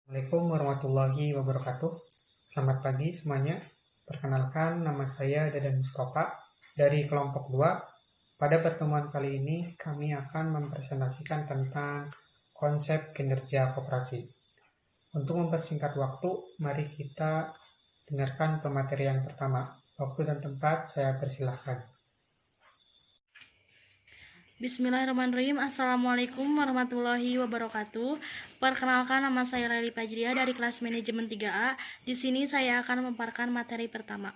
Assalamualaikum warahmatullahi wabarakatuh. Selamat pagi semuanya. Perkenalkan, nama saya Dadan Mustafa dari kelompok 2. Pada pertemuan kali ini kami akan mempresentasikan tentang konsep kinerja koperasi. Untuk mempersingkat waktu, mari kita dengarkan pemateri yang pertama. Waktu dan tempat saya persilahkan. Bismillahirrahmanirrahim. Assalamualaikum warahmatullahi wabarakatuh. Perkenalkan, nama saya Rally Pajria dari kelas manajemen 3A. Di sini saya akan memaparkan materi pertama.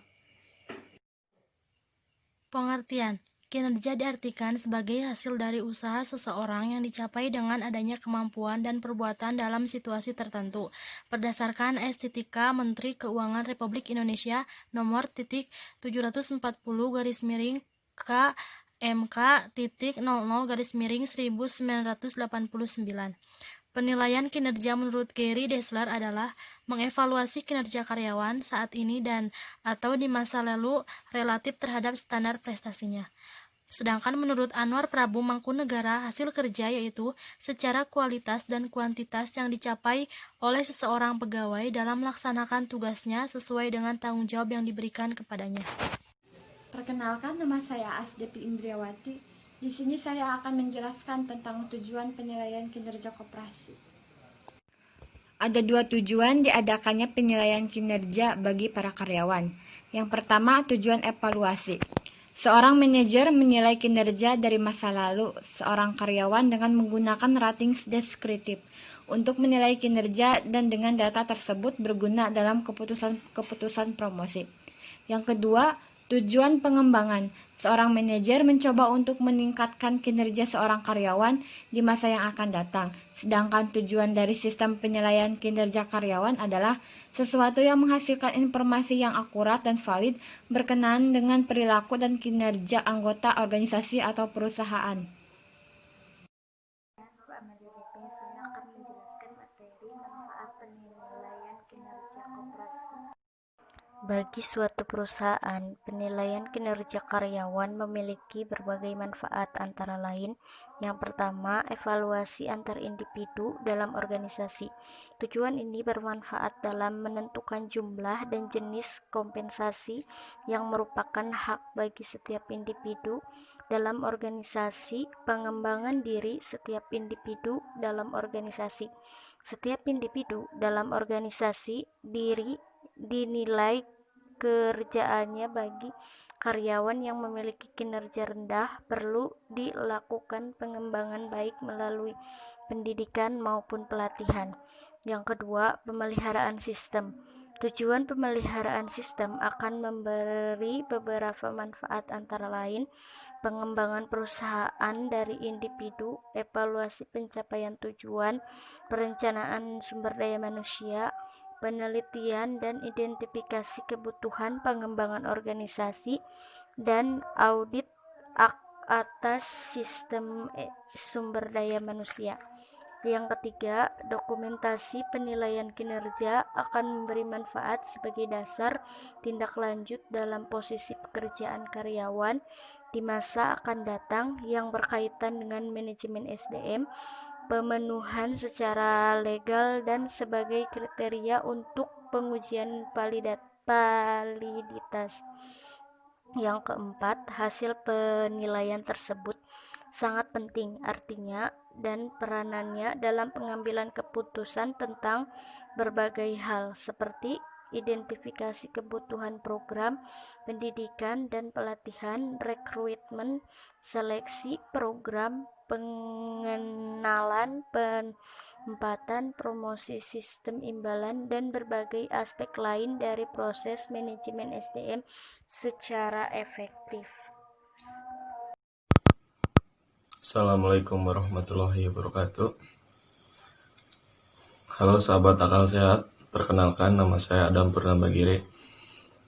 Pengertian. Kinerja diartikan sebagai hasil dari usaha seseorang yang dicapai dengan adanya kemampuan dan perbuatan dalam situasi tertentu. Berdasarkan Estetika Menteri Keuangan Republik Indonesia nomor 740/K MK.00/1989. Penilaian kinerja menurut Gary Dessler adalah mengevaluasi kinerja karyawan saat ini dan atau di masa lalu relatif terhadap standar prestasinya. Sedangkan menurut Anwar Prabu Mangkunegara, hasil kerja yaitu secara kualitas dan kuantitas yang dicapai oleh seseorang pegawai dalam melaksanakan tugasnya sesuai dengan tanggung jawab yang diberikan kepadanya. Perkenalkan, nama saya Asdepi Indriawati. Di sini saya akan menjelaskan tentang tujuan penilaian kinerja koperasi. Ada dua tujuan diadakannya penilaian kinerja bagi para karyawan. Yang pertama, tujuan evaluasi. Seorang manajer menilai kinerja dari masa lalu seorang karyawan dengan menggunakan ratings deskriptif untuk menilai kinerja dan dengan data tersebut berguna dalam keputusan promosi. Yang kedua, tujuan pengembangan. Seorang manajer mencoba untuk meningkatkan kinerja seorang karyawan di masa yang akan datang. Sedangkan tujuan dari sistem penilaian kinerja karyawan adalah sesuatu yang menghasilkan informasi yang akurat dan valid berkenaan dengan perilaku dan kinerja anggota organisasi atau perusahaan. Saya akan menjelaskan materi manfaat penilaian kinerja koperasi. Bagi suatu perusahaan, penilaian kinerja karyawan memiliki berbagai manfaat, antara lain, yang pertama, evaluasi antar individu dalam organisasi. Tujuan ini bermanfaat dalam menentukan jumlah dan jenis kompensasi yang merupakan hak bagi setiap individu dalam organisasi, pengembangan diri setiap individu dalam organisasi. Setiap individu dalam organisasi dinilai kerjaannya. Bagi karyawan yang memiliki kinerja rendah, perlu dilakukan pengembangan baik melalui pendidikan maupun pelatihan. Yang kedua, pemeliharaan sistem. Tujuan pemeliharaan sistem akan memberi beberapa manfaat, antara lain pengembangan perusahaan dari individu, evaluasi pencapaian tujuan, perencanaan sumber daya manusia, penelitian dan identifikasi kebutuhan pengembangan organisasi, dan audit atas sistem sumber daya manusia. Yang ketiga, dokumentasi penilaian kinerja akan memberi manfaat sebagai dasar tindak lanjut dalam posisi pekerjaan karyawan di masa akan datang yang berkaitan dengan manajemen SDM, pemenuhan secara legal dan sebagai kriteria untuk pengujian validitas. Yang keempat, hasil penilaian tersebut sangat penting artinya dan peranannya dalam pengambilan keputusan tentang berbagai hal seperti identifikasi kebutuhan program pendidikan dan pelatihan, rekrutmen, seleksi program, pengenalan, penempatan, promosi, sistem imbalan, dan berbagai aspek lain dari proses manajemen SDM secara efektif. Assalamualaikum warahmatullahi wabarakatuh. Halo sahabat akal sehat, perkenalkan nama saya Adam Purnamagiri.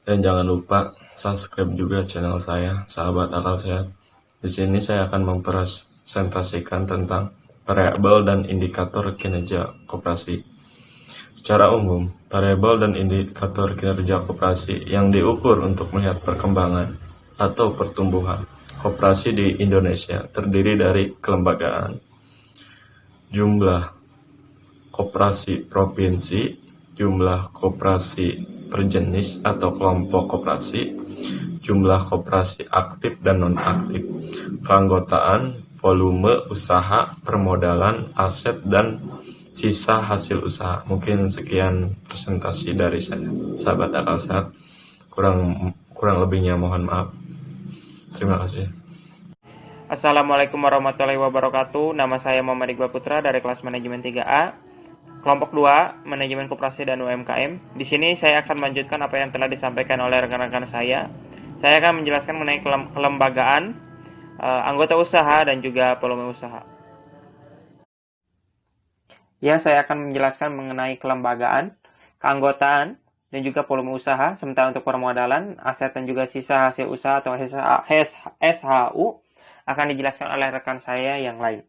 Dan jangan lupa subscribe juga channel saya, Sahabat Akal Sehat. Di sini saya akan mempresentasikan tentang variabel dan indikator kinerja koperasi. Secara umum, variabel dan indikator kinerja koperasi yang diukur untuk melihat perkembangan atau pertumbuhan koperasi di Indonesia terdiri dari kelembagaan, jumlah koperasi provinsi, jumlah koperasi per jenis atau kelompok koperasi, jumlah koperasi aktif dan non-aktif, keanggotaan, volume usaha, permodalan, aset, dan sisa hasil usaha. Mungkin sekian presentasi dari saya, sahabat akal sehat. Kurang lebihnya mohon maaf. Terima kasih. Assalamualaikum warahmatullahi wabarakatuh. Nama saya Muhammad Iqbal Putra dari kelas manajemen 3A, kelompok 2, manajemen koperasi dan UMKM. Di sini saya akan melanjutkan apa yang telah disampaikan oleh rekan-rekan saya. Saya akan menjelaskan mengenai kelembagaan, anggota usaha dan juga volume usaha. Ya, saya akan menjelaskan mengenai kelembagaan, keanggotaan, dan juga volume usaha. Sementara untuk permodalan, aset dan juga sisa hasil usaha atau SHU akan dijelaskan oleh rekan saya yang lain.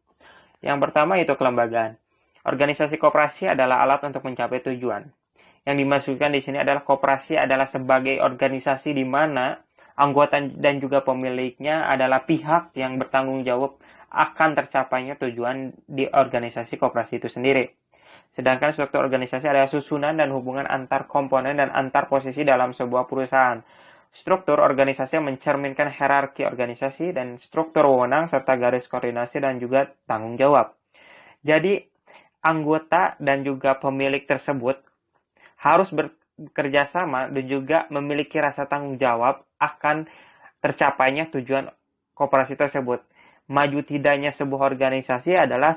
Yang pertama yaitu kelembagaan. Organisasi koperasi adalah alat untuk mencapai tujuan. Yang dimaksudkan di sini adalah koperasi adalah sebagai organisasi di mana anggota dan juga pemiliknya adalah pihak yang bertanggung jawab akan tercapainya tujuan di organisasi koperasi itu sendiri. Sedangkan struktur organisasi adalah susunan dan hubungan antar komponen dan antar posisi dalam sebuah perusahaan. Struktur organisasi mencerminkan hierarki organisasi dan struktur wewenang serta garis koordinasi dan juga tanggung jawab. Jadi, anggota dan juga pemilik tersebut harus bekerja sama dan juga memiliki rasa tanggung jawab akan tercapainya tujuan koperasi tersebut. Maju tidaknya sebuah organisasi adalah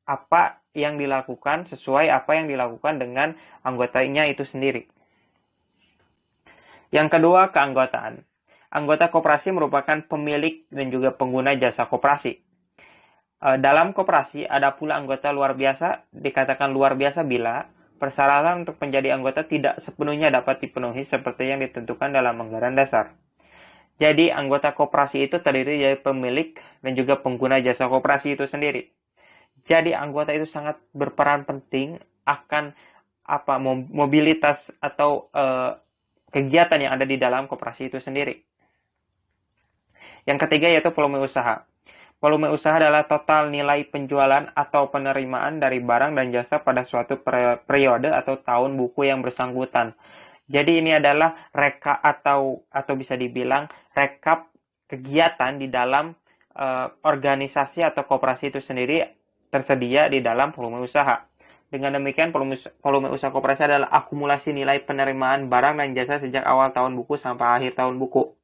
apa yang dilakukan sesuai apa yang dilakukan dengan anggotanya itu sendiri. Yang kedua, keanggotaan. Anggota koperasi merupakan pemilik dan juga pengguna jasa koperasi. Dalam koperasi ada pula anggota luar biasa, dikatakan luar biasa bila persyaratan untuk menjadi anggota tidak sepenuhnya dapat dipenuhi seperti yang ditentukan dalam anggaran dasar. Jadi anggota koperasi itu terdiri dari pemilik dan juga pengguna jasa koperasi itu sendiri. Jadi anggota itu sangat berperan penting akan mobilitas atau kegiatan yang ada di dalam koperasi itu sendiri. Yang ketiga yaitu volume usaha. Volume usaha adalah total nilai penjualan atau penerimaan dari barang dan jasa pada suatu periode atau tahun buku yang bersangkutan. Jadi ini adalah rekap atau bisa dibilang rekap kegiatan di dalam organisasi atau koperasi itu sendiri tersedia di dalam volume usaha. Dengan demikian, volume usaha koperasi adalah akumulasi nilai penerimaan barang dan jasa sejak awal tahun buku sampai akhir tahun buku.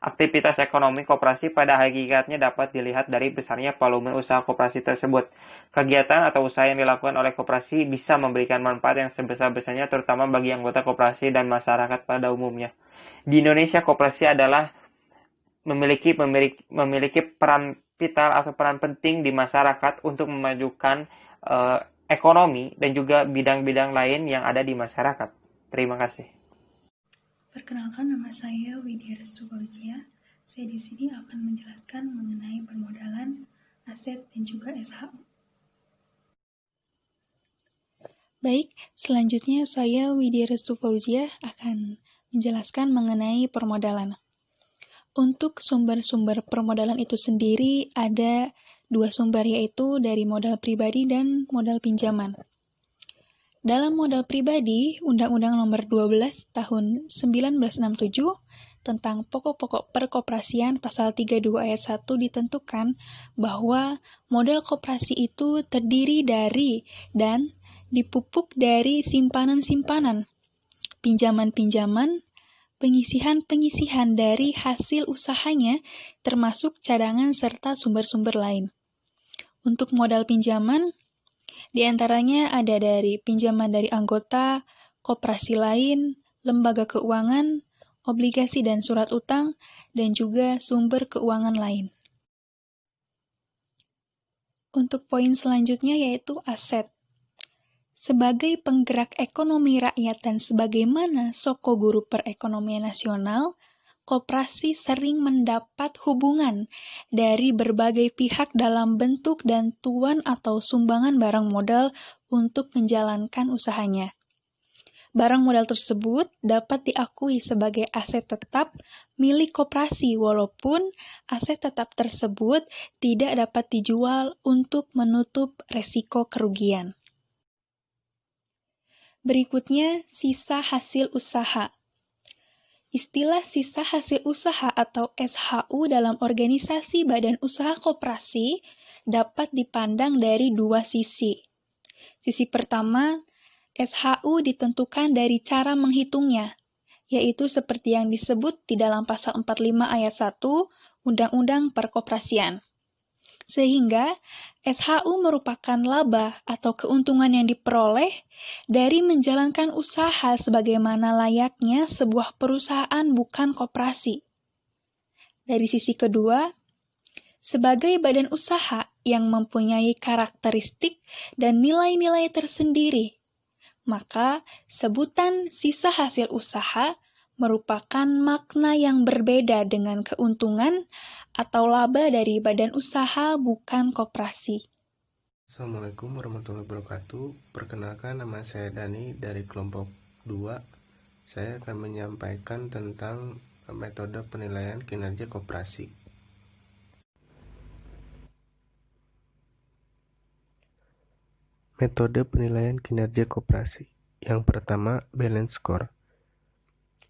Aktivitas ekonomi koperasi pada hakikatnya dapat dilihat dari besarnya volume usaha koperasi tersebut. Kegiatan atau usaha yang dilakukan oleh koperasi bisa memberikan manfaat yang sebesar-besarnya terutama bagi anggota koperasi dan masyarakat pada umumnya. Di Indonesia, koperasi adalah memiliki peran vital atau peran penting di masyarakat untuk memajukan ekonomi dan juga bidang-bidang lain yang ada di masyarakat. Terima kasih. Perkenalkan, nama saya Widya Restu Fauzia. Saya di sini akan menjelaskan mengenai permodalan, aset, dan juga SHU. Baik, selanjutnya saya Widya Restu Fauzia akan menjelaskan mengenai permodalan. Untuk sumber-sumber permodalan itu sendiri ada dua sumber, yaitu dari modal pribadi dan modal pinjaman. Dalam modal pribadi, Undang-Undang Nomor 12 Tahun 1967 tentang pokok-pokok perkoperasian pasal 32 ayat 1 ditentukan bahwa modal koperasi itu terdiri dari dan dipupuk dari simpanan-simpanan, pinjaman-pinjaman, pengisihan-pengisihan dari hasil usahanya, termasuk cadangan serta sumber-sumber lain. Untuk modal pinjaman, di antaranya ada dari pinjaman dari anggota, koperasi lain, lembaga keuangan, obligasi dan surat utang, dan juga sumber keuangan lain. Untuk poin selanjutnya yaitu aset. Sebagai penggerak ekonomi rakyat dan sebagaimana Soko Guru Perekonomian Nasional, koperasi sering mendapat hubungan dari berbagai pihak dalam bentuk bantuan atau sumbangan barang modal untuk menjalankan usahanya. Barang modal tersebut dapat diakui sebagai aset tetap milik koperasi walaupun aset tetap tersebut tidak dapat dijual untuk menutup resiko kerugian. Berikutnya, sisa hasil usaha. Istilah sisa hasil usaha atau SHU dalam organisasi badan usaha koperasi dapat dipandang dari dua sisi. Sisi pertama, SHU ditentukan dari cara menghitungnya, yaitu seperti yang disebut di dalam pasal 45 ayat 1 Undang-Undang Perkoperasian. Sehingga SHU merupakan laba atau keuntungan yang diperoleh dari menjalankan usaha sebagaimana layaknya sebuah perusahaan bukan koperasi. Dari sisi kedua, sebagai badan usaha yang mempunyai karakteristik dan nilai-nilai tersendiri, maka sebutan sisa hasil usaha merupakan makna yang berbeda dengan keuntungan atau laba dari badan usaha bukan koperasi. Assalamualaikum warahmatullahi wabarakatuh. Perkenalkan, nama saya Dani dari kelompok 2. Saya akan menyampaikan tentang metode penilaian kinerja koperasi. Metode penilaian kinerja koperasi. Yang pertama, balance score.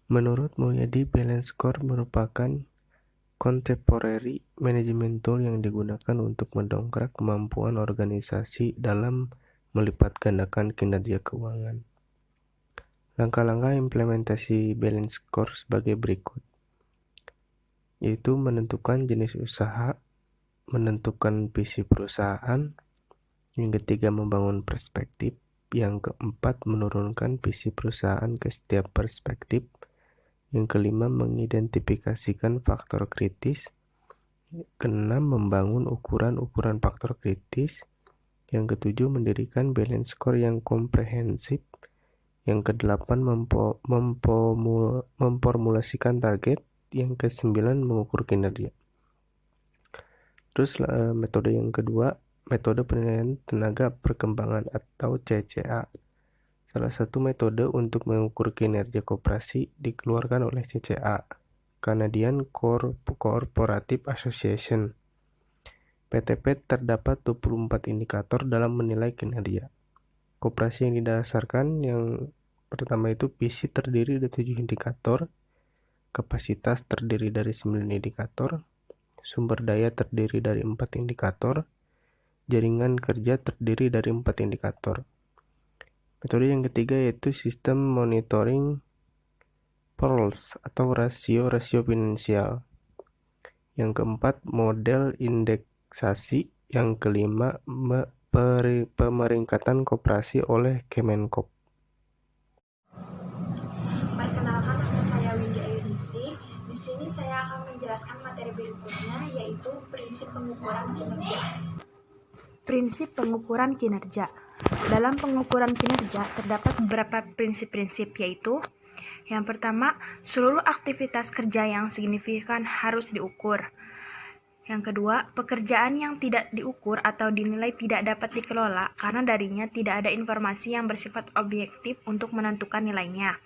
Menurut Mulyadi, balance score merupakan contemporary management tool yang digunakan untuk mendongkrak kemampuan organisasi dalam melipat gandakan kinerja keuangan. Langkah-langkah implementasi balance score sebagai berikut, yaitu menentukan jenis usaha, menentukan visi perusahaan, yang ketiga membangun perspektif, yang keempat menurunkan visi perusahaan ke setiap perspektif, yang kelima mengidentifikasikan faktor kritis, keenam membangun ukuran-ukuran faktor kritis, yang ketujuh mendirikan balance score yang komprehensif, yang kedelapan memformulasikan target, yang kesembilan mengukur kinerja. Terus metode yang kedua, metode penilaian tenaga perkembangan atau CCA. Salah satu metode untuk mengukur kinerja koperasi dikeluarkan oleh CCA, Canadian Cooperative Association. PTP terdapat 24 indikator dalam menilai kinerja. Koperasi yang didasarkan yang pertama itu visi terdiri dari 7 indikator, kapasitas terdiri dari 9 indikator, sumber daya terdiri dari 4 indikator, jaringan kerja terdiri dari 4 indikator. Metode yang ketiga yaitu sistem monitoring PERLS atau rasio-rasio finansial. Yang keempat, model indeksasi. Yang kelima, pemeringkatan koperasi oleh Kemenkop. Perkenalkan, nama saya Windy Ayudisi. Di sini saya akan menjelaskan materi berikutnya, yaitu prinsip pengukuran kinerja. Prinsip pengukuran kinerja. Dalam pengukuran kinerja terdapat beberapa prinsip-prinsip, yaitu yang pertama, seluruh aktivitas kerja yang signifikan harus diukur. Yang kedua, pekerjaan yang tidak diukur atau dinilai tidak dapat dikelola karena darinya tidak ada informasi yang bersifat objektif untuk menentukan nilainya.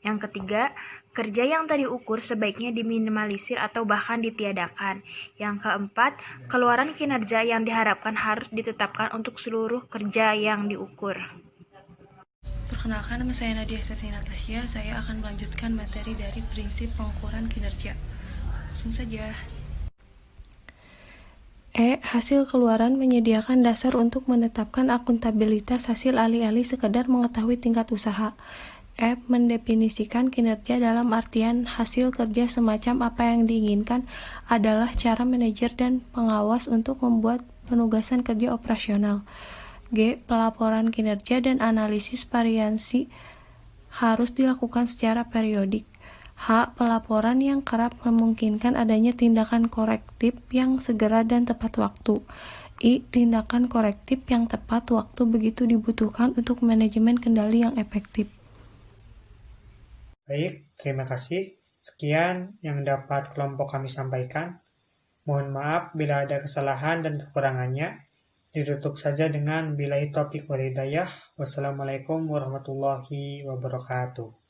Yang ketiga, kerja yang tak diukur sebaiknya diminimalisir atau bahkan ditiadakan. Yang keempat, keluaran kinerja yang diharapkan harus ditetapkan untuk seluruh kerja yang diukur. Perkenalkan, nama saya Nadia Estefi Natasha. Saya akan melanjutkan materi dari prinsip pengukuran kinerja. Langsung saja. Hasil keluaran menyediakan dasar untuk menetapkan akuntabilitas hasil alih-alih sekedar mengetahui tingkat usaha. Mendefinisikan kinerja dalam artian hasil kerja semacam apa yang diinginkan adalah cara manajer dan pengawas untuk membuat penugasan kerja operasional. Pelaporan kinerja dan analisis variansi harus dilakukan secara periodik. Pelaporan yang kerap memungkinkan adanya tindakan korektif yang segera dan tepat waktu. Tindakan korektif yang tepat waktu begitu dibutuhkan untuk manajemen kendali yang efektif. Baik, terima kasih. Sekian yang dapat kelompok kami sampaikan. Mohon maaf bila ada kesalahan dan kekurangannya. Ditutup saja dengan billahi taufiq wal hidayah. Wassalamualaikum warahmatullahi wabarakatuh.